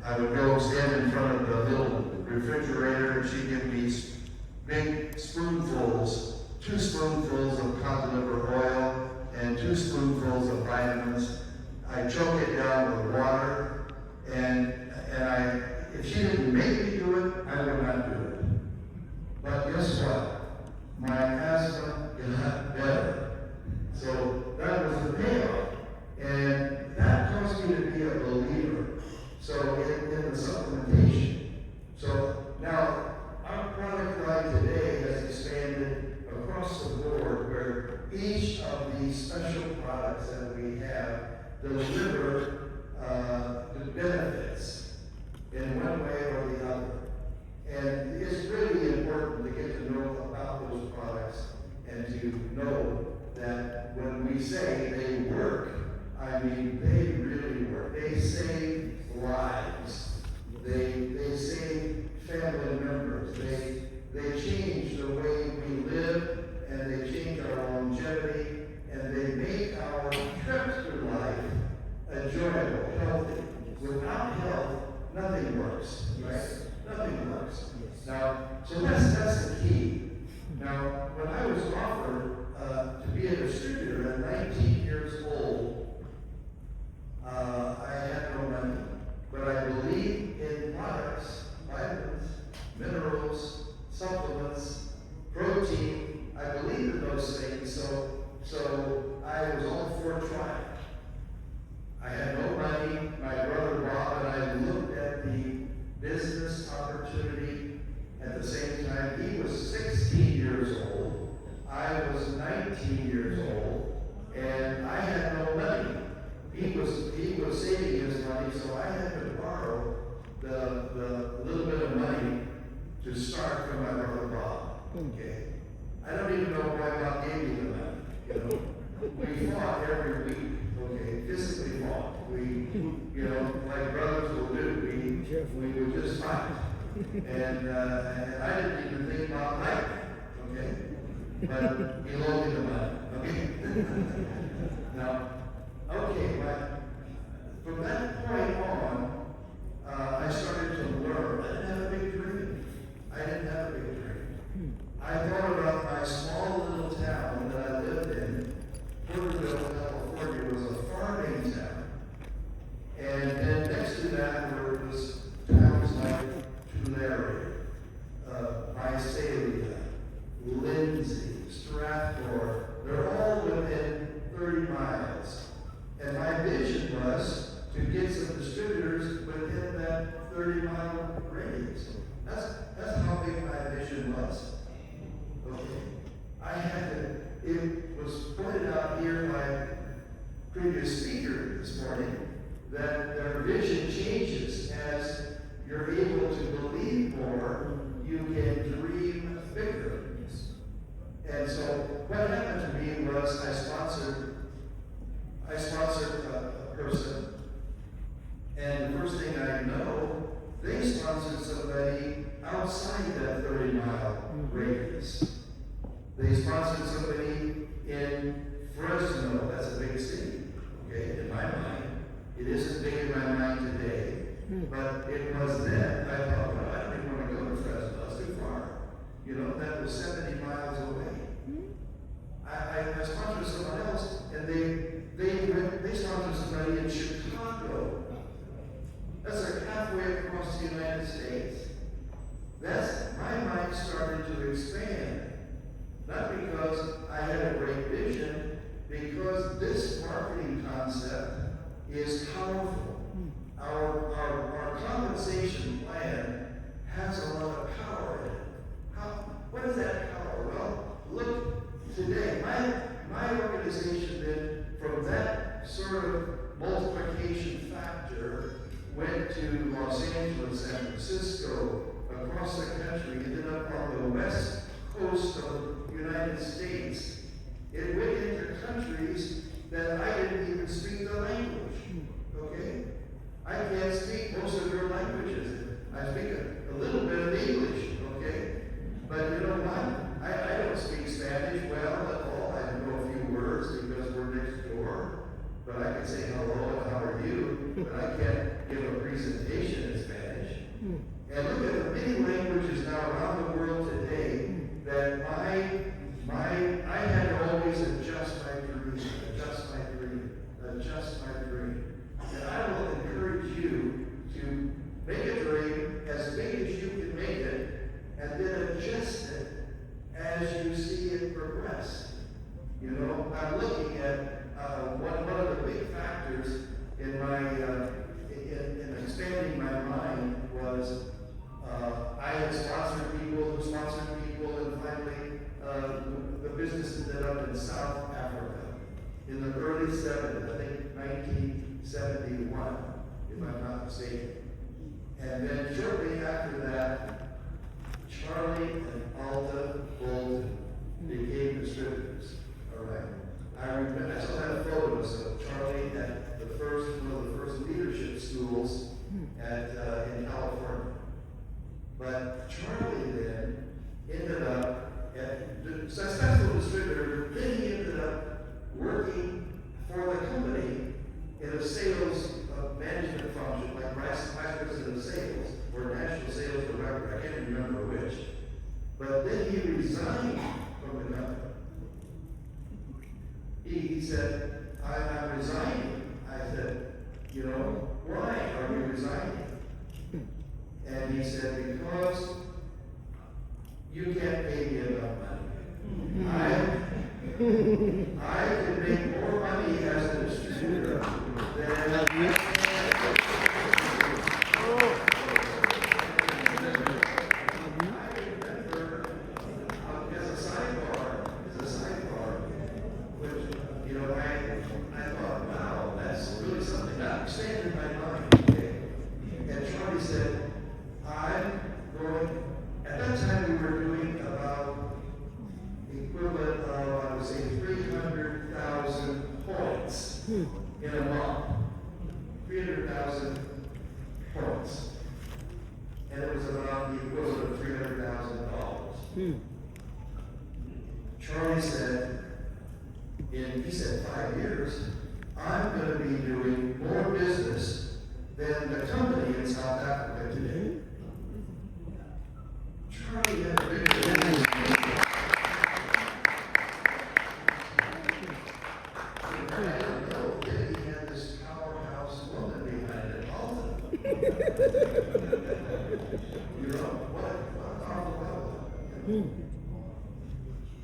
I would go stand in front of the little refrigerator, and she'd give me big spoonfuls, 2 spoonfuls of cod liver oil and 2 spoonfuls of vitamins. I choke it down with water, and if she didn't make me do it, I would not do it. But guess what? My asthma got better. So that was the payoff. And that caused me to be a believer. So in the supplementation. So now our product line today has expanded across the board, where each of these special products that we have deliver the benefits in one way or the other. And it's really important to get to know about those products and to know that when we say they work, I mean they really work. They save lives. They save family members. They change the way we live, and they change our longevity, and they make our trips through life enjoyable, healthy. Without health, nothing works, right? Nothing works. Now, so that's the key. Now, when I was offered to be a distributor at 19 years old, I had no money, but I believe in products, vitamins, minerals, supplements, protein. I believe in those things, so I was all for trying. I had no money. My brother Bob and I looked at the business opportunity. At the same time, he was 16 years old. I was 19 years old, and I had no money. He was saving his money, so I had to borrow the little bit of money to start from my brother Bob. Okay, I don't even know why Bob gave me the money. You know, we fought every week. Okay, physically fought. We, like brothers will do. We would just fight. And I didn't even think about life. Okay, but he loaned me the money. Okay. Now, okay, but from that point on, I started to learn. I didn't have a big dream. I thought about my small little town that I lived in. Porterville, California was a farming town. And then next to that was towns like Tulare, Visalia, Lindsay, Stratford. They're all within 30 miles. And my vision was to get some distributors within that 30-mile radius. That's how big my vision was. Okay. It was pointed out here by previous speaker this morning that their vision changes as you're able to believe more, you can dream bigger. And so what happened to me was I sponsored a person, and the first thing I know, they sponsored somebody outside that 30-mile radius. They sponsored somebody in Fresno. That's a big city, okay, in my mind. It isn't big in my mind today, but it was then. I thought, well, I don't even want to go to Fresno. That's too far. That was 70 miles away. I sponsored someone else, and they sponsored somebody in Chicago. That's like halfway across the United States. My mind started to expand. Not because I had a great vision, because this marketing concept is powerful. Our compensation plan has a lot of power in it. What is that power? Well, look today. My organization then, from that sort of multiplication factor, went to Los Angeles, San Francisco, across the country, ended up on the west coast of the United States. It went into countries that I didn't even speak the language. Okay? I can't speak most of your languages. I speak a little bit of English, okay? But you know what? I don't speak Spanish well at all. I know a few words because we're next door. But I can say hello and how are you, but I can't give a presentation in early 70s, I think 1971, if I'm not mistaken. And then shortly after that, Charlie and Alta Bolton became distributors. All right. I remember, I still have photos of Charlie at one of the first leadership schools in California. But Charlie then ended up at the successful distributor, then he ended up working for the company in a sales management function, like vice president of sales or national sales director, I can't remember which. But then he resigned from the company. He said, I'm resigning. I said, you know, why are you resigning? And he said, because you can't pay me enough money. I can make more money as a distributor than in a month, 300,000 points. And it was about the equivalent of $300,000. Charlie said, he said 5 years, I'm going to be doing more business than the company in South Africa today. Charlie had a big business.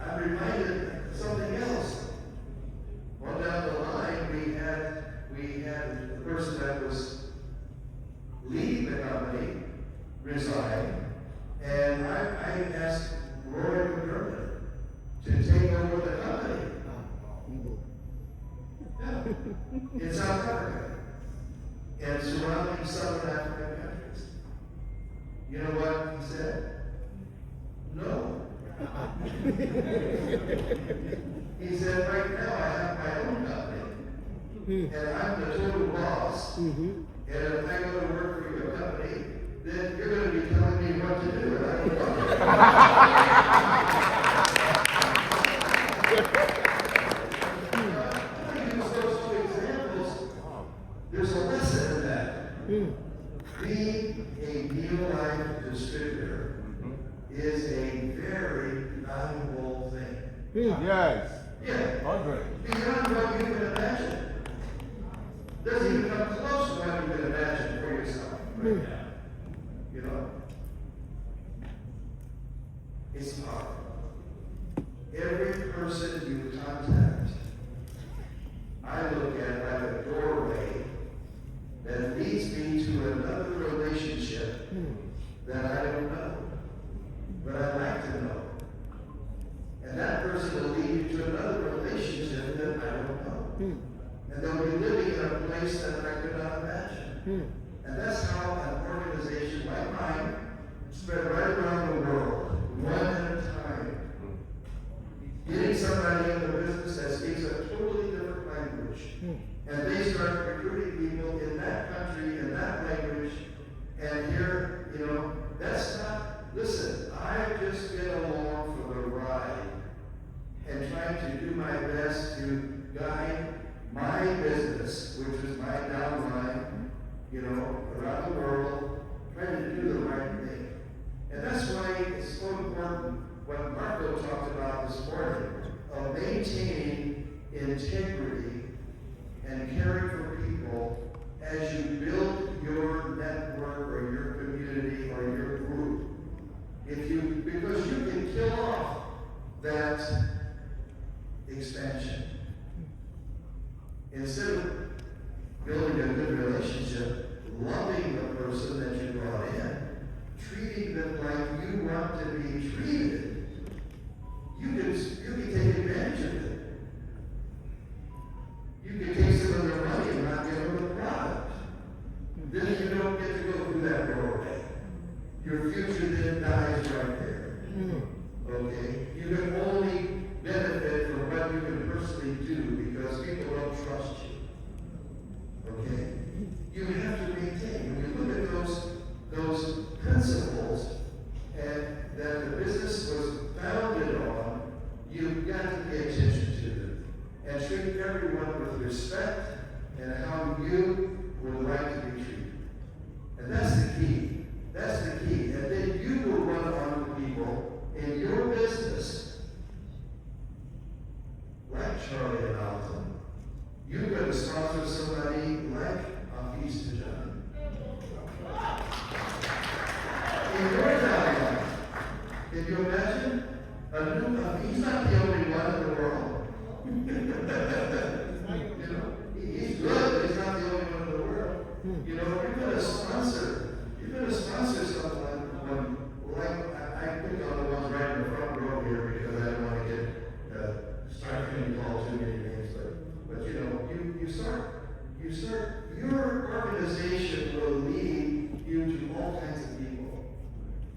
I'm reminded of something else. One down the line, we had the person that was leading the company resign, and I asked Roy McDermott to take over the company. Yeah. In South Africa and surrounding Southern African countries. You know what he said? No. He said, right now I have my own company, and I'm the total boss. And if I go to work for your company, then you're going to be telling me what to do, and I don't use those two examples. There's a lesson in that. Being a real-life distributor is a very valuable thing. Yes. Yeah. Beyond what you can imagine. Doesn't even come close to what you can imagine for yourself right now. You know? It's powerful. Every person you contact, I look at like a doorway that leads me to another relationship that I don't know, but I'd like to know. And that person will lead you to another relationship that I don't know. And they'll be living in a place that I could not imagine. And that's how an organization like mine spread right around the world, one at a time. Getting somebody in the business that speaks a totally different language. And they start recruiting people in that country, in that language. And here, you know, that's not, listen, I've just been along for the ride and trying to do my best to guide my business, which is my downline, you know, around the world, trying to do the right thing. And that's why it's so important what Marco talked about this morning, of maintaining integrity and caring for people as you build your future then dies right there. Okay? You can only benefit from what you can personally do because people don't trust you. Okay? You have to maintain. When you look at those principles and that the business was founded on, you've got to pay attention to them and treat everyone with respect and how you would like to be treated. And that's the key. That's the key. And then you will run onto people in your business like Charlie and Alton. You're going to sponsor somebody like Hafiz Tijani. In your town, can you imagine? He's not the only one in the world. You know, he's good, but he's not the only one in the world. You know, you're going to sponsor someone like, I pick on the ones right in the front row here because I don't want to get, start getting called too many names, but you know, you start, your organization will lead you to all kinds of people.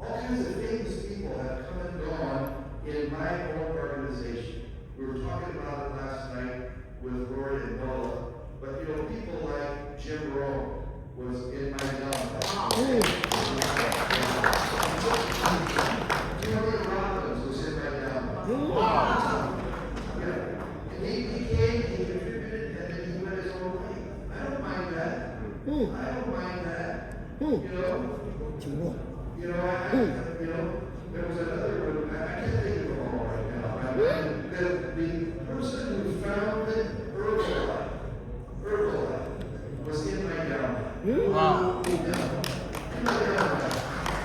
All kinds of famous people have come and gone in my own organization. We were talking about it last night with Rory and Nola, but you know, people like Jim Rome was in my downtown. Tony Robbins was in my downtown. Wow. Yeah. And he came, he contributed, and then he went his own way. I don't mind that. I don't mind that. You know, there was another one, I can't think of them all right now. The person who founded Herbalife was in my downline. Wow. In my downline.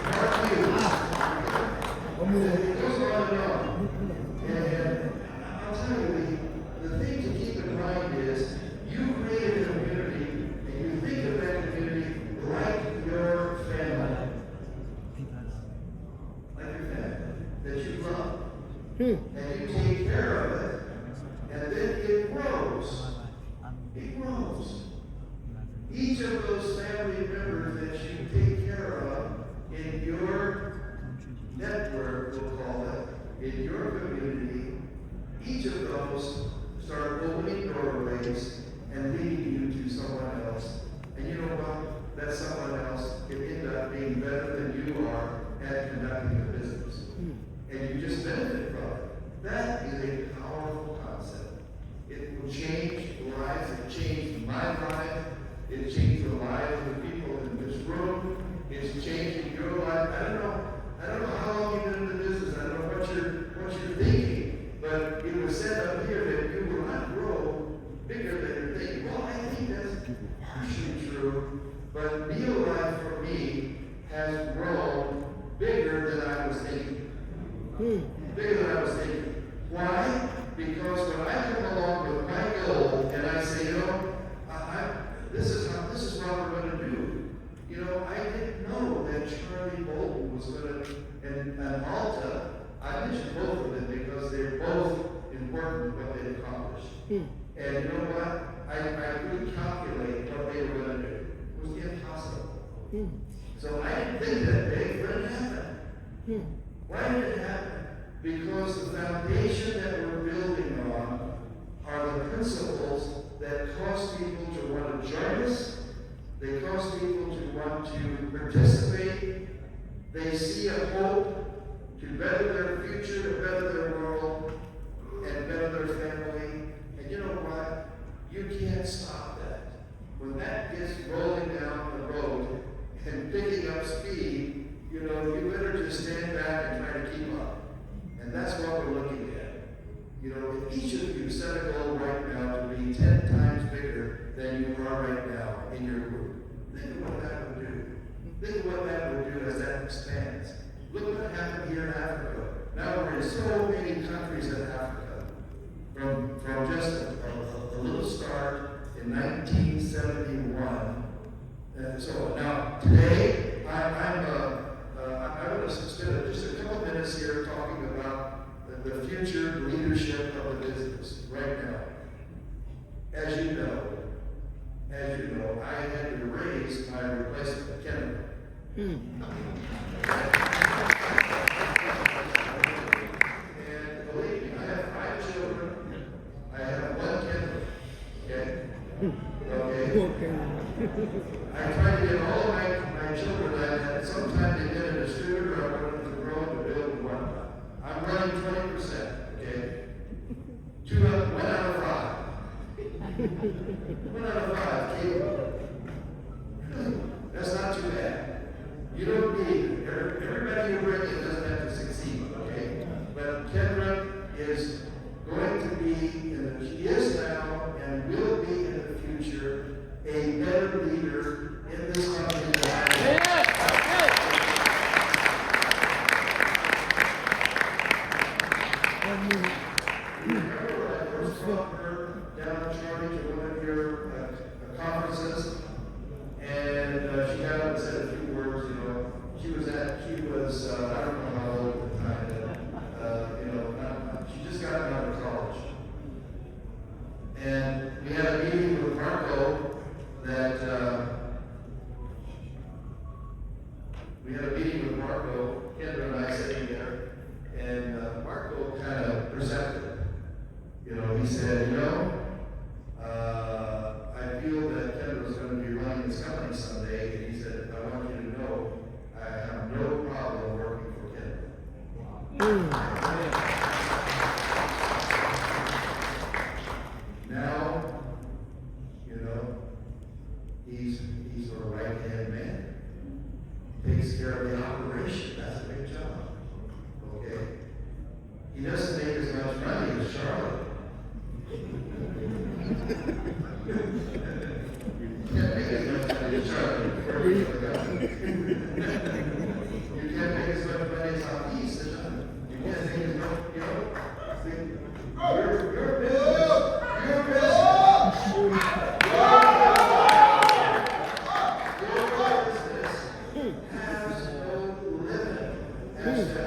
Mark Hughes. It goes on and on. And I'll tell you, the thing to keep in mind is you create a community and you think of that community like your family. Like your family that you love. And you take care of it. And then it grows. It grows. Each of those family members that you take care of in your network, we'll call it, in your community, each of those start opening doorways and leading you to someone else. And you know what? That someone else can end up being better than you are at conducting the business. And you just benefit from it. That is a powerful concept. It will change lives. It changed my life. It changed the lives of the people in this room. It's changing your life. I don't know how long you've been in the business. I don't know what you're thinking. But it was said up here that you will not grow bigger than you're thinking. Well, I think that's partially true. But Neil life for me has grown bigger than I was thinking. Bigger than I was thinking. Why? Because when I come along with my goal and I say, you know, this is what we're going to do. You know, I didn't know that Charlie Bolton was going to, and Malta, I mentioned both of them because they're both important in what they accomplished. And you know what? I couldn't calculate what they were going to do. It was impossible. So I didn't think that big, but it happened. Why did it happen? Because the foundation that we're building on are the principles that cause people to want to join us. They cause people to want to participate. They see a hope to better their future, to better their world, and better their family. And you know what? You can't stop that. When that gets rolling down the road and picking up speed, you know, you better just stand back and try to keep up. And that's what we're looking at. You know, if each of you set a goal right now to be 10 times bigger than you are right now in your group, think of what that would do. Think of what that would do as that expands. Look what happened here in Africa. Now we're in so many countries in Africa. From just a little start in 1971. So now today, I'm going to spend just a couple minutes here talking about the future leadership of the business right now. As you know, I had to raise my replacement, Kennedy. And believe me, I have 5 children. I have 1 kid. Okay? Okay? I try to get all of my children that sometime they get a distributor or I want them to grow to build one. I'm running 20%. Okay? 1 out of 5. 1 out of 5. Okay? That's not too bad. You don't need everybody you bring in doesn't have to succeed, okay? But Kendra is going to be, she is now and will be in the future a better leader in this company than I am. Remember when I first brought her down to Charlie to one of your conferences, and she got up and said a few words, you know. She was, I don't know how old at the time, but, she just got out of college. And we had a meeting with Marco Kendra and I sitting there, and Marco kind of presented. You know, he said, I feel that Kendra was going to be running this company someday, and he said, I want you to know I have no problem working for Kendra. Now, he's our right-hand man. Takes care of the operation. That's a big job. Okay? He doesn't make as much money as Charlotte. Can't make as much money as Charlotte. You can't make as much money as Southeast. You can't make as much, your business has no limit as to